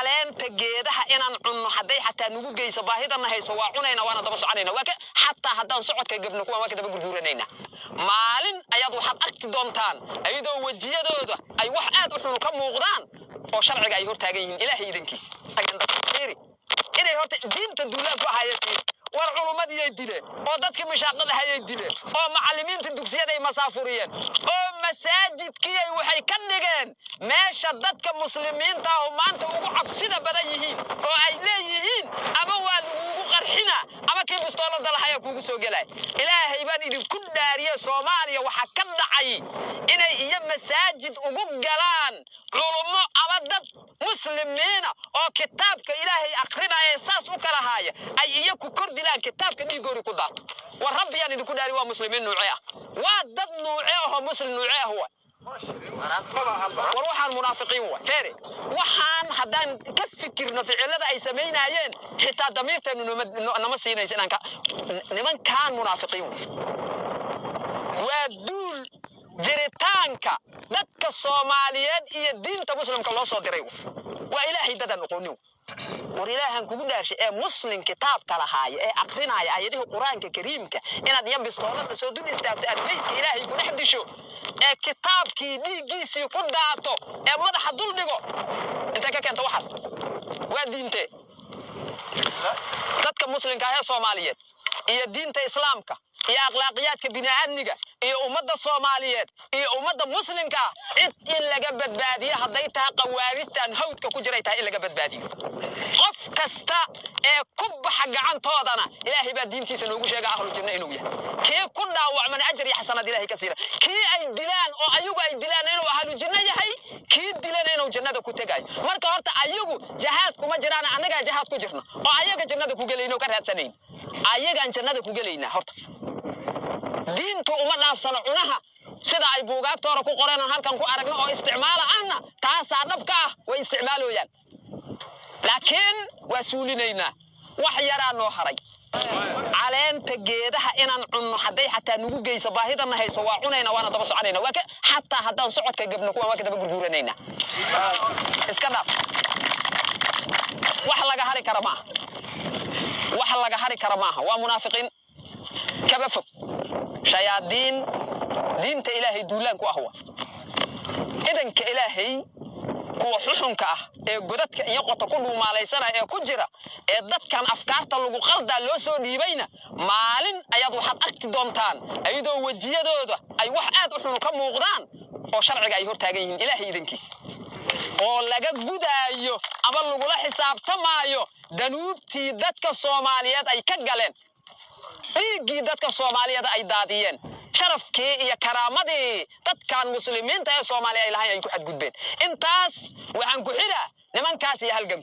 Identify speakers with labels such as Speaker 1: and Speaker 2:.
Speaker 1: caleenta geedaha inaan cunno hadday xataa nugu geyso baahidana hayso waa cunayna waana daba soconayna waa ka xataa haddaan socodka gabno kuwa waa ka daba gurguranayna maalin ayaad waxaad arki doontaan ayadoo wajiyadooda ay wax aad u xun ka muuqdaan oo sharciga ay hortaagan yihiin ilaahay idankiis inay horta diinta duulaad ku hayeen war culumadii ay dileen oo dadkii mashaaqada hayay dileen oo macallimiinta dugsiyada ay masaafuriyeen oo masaajidkii ay waxay ka dhigeen meesha dadka muslimiinta ah maanta ugu cabsida badan yihiin oo ay leeyihiin ama waa lagu qarxina ama kii bistoolada lahayd kugu soo galay ilaahay baan idinku dhaariyay Soomaaliya waxa ka dhacay inay iyo masaajid ugu galaan culumo ama dad muslimiina oo kitaabka ilaahay aqrinaya saas u kala haaya ay iyo ku kordhilaan kitaabka dhiigoori ku daato war rabbi aan idinku dhaari waa muslimiin nuucay waa dad nuucay oo muslim nuucay ah war waxaan munaafiqiin waa feere waxaan haddaan ka fikirno ficilada ay sameynayeen xitaa damiirteenu nama siinaysa inaan ka nimankaan munaafiqiin waa duul jiritaanka dadka Soomaaliyeed iyo diinta muslimka loo soo diray waa ilaahay dadan aqoonin war ilaahan kugu dhaarshay ee muslim kitaabka lahaay ee aqrinaya ayadaha quraanka kariimka inaad iyo bistoolada soo dul istaagto adbeeyka ilaahay ku dhex disho ee kitaabkii dhiigiisii ku daato ee madaxa dul dhigo inta ka keento waxaas waa diinte dadka muslimka ah ee Soomaaliyeed iyo diinta islaamka iyo akhlaaqiyadka bini'aadmiga iyo ummadda Soomaaliyeed iyo ummadda muslimka cid in laga badbaadiyo haday tahay qawaaristan hawdka ku jiray tahay in laga badbaadiyo qof kasta ee ku baxa gacantoodana ilaahay baa diintiisa noogu sheegay ahlu janna inuu yahay kii ku dhaawacman ajr iyo xasanad ilaahay ka siira kii ay dilaan oo ayagu ay dilaan inuu ahlu janna yahay kii dilaan inuu jannada ku tagay marka horta ayagu jihad kuma jiraan anaga jihad ku jirno oo ayaga jannada ku galayno ka raadsanayn ayaga jannada ku galayna horta diintu uma dhaafsano cunaha sida ay buugaagtoora ku qoreen halkan ku aragno oo isticmaala ahna taas dhabka ah way isticmaalooyaan laakiin wasuulinayna wax yaraan noo haray caleenta geedaha inaan cunno hadday xataa nugu geyso baahidana hayso waa cunayna waana daba soconayna waa ka xataa haddaan socodka gabno kuwa waa ka daba gurguranayna iska dhaaf wax laga hari kara maaha waa munaafiqiin kaba fog shayaadiin diinta ilaahay duulaan ku ahwa idanka ilaahay kuwa xuxunka ah ee godadka iyo qota ku dhuumaalaysanaa ee ku jira ee dadkan afkaarta lagu qaldaa loo soo dhiibayna maalin ayaad waxaad arki doontaan ayadoo wajiyadooda ay wax aad u xun ka muuqdaan oo sharciga ay hortaagan yihiin ilaahay idankiis oo laga gudaayo ama lagula xisaabtamaayo danuubtii dadka Soomaaliyeed ay ka galeen dhiigii dadka Soomaaliyeed ay daadiyeen sharafkii iyo karaamadii dadkan muslimiinta ee Soomaaliya ay lahayn ay ku xadgudbeen intaas waxaan ku xiraa nimankaas iyo halgan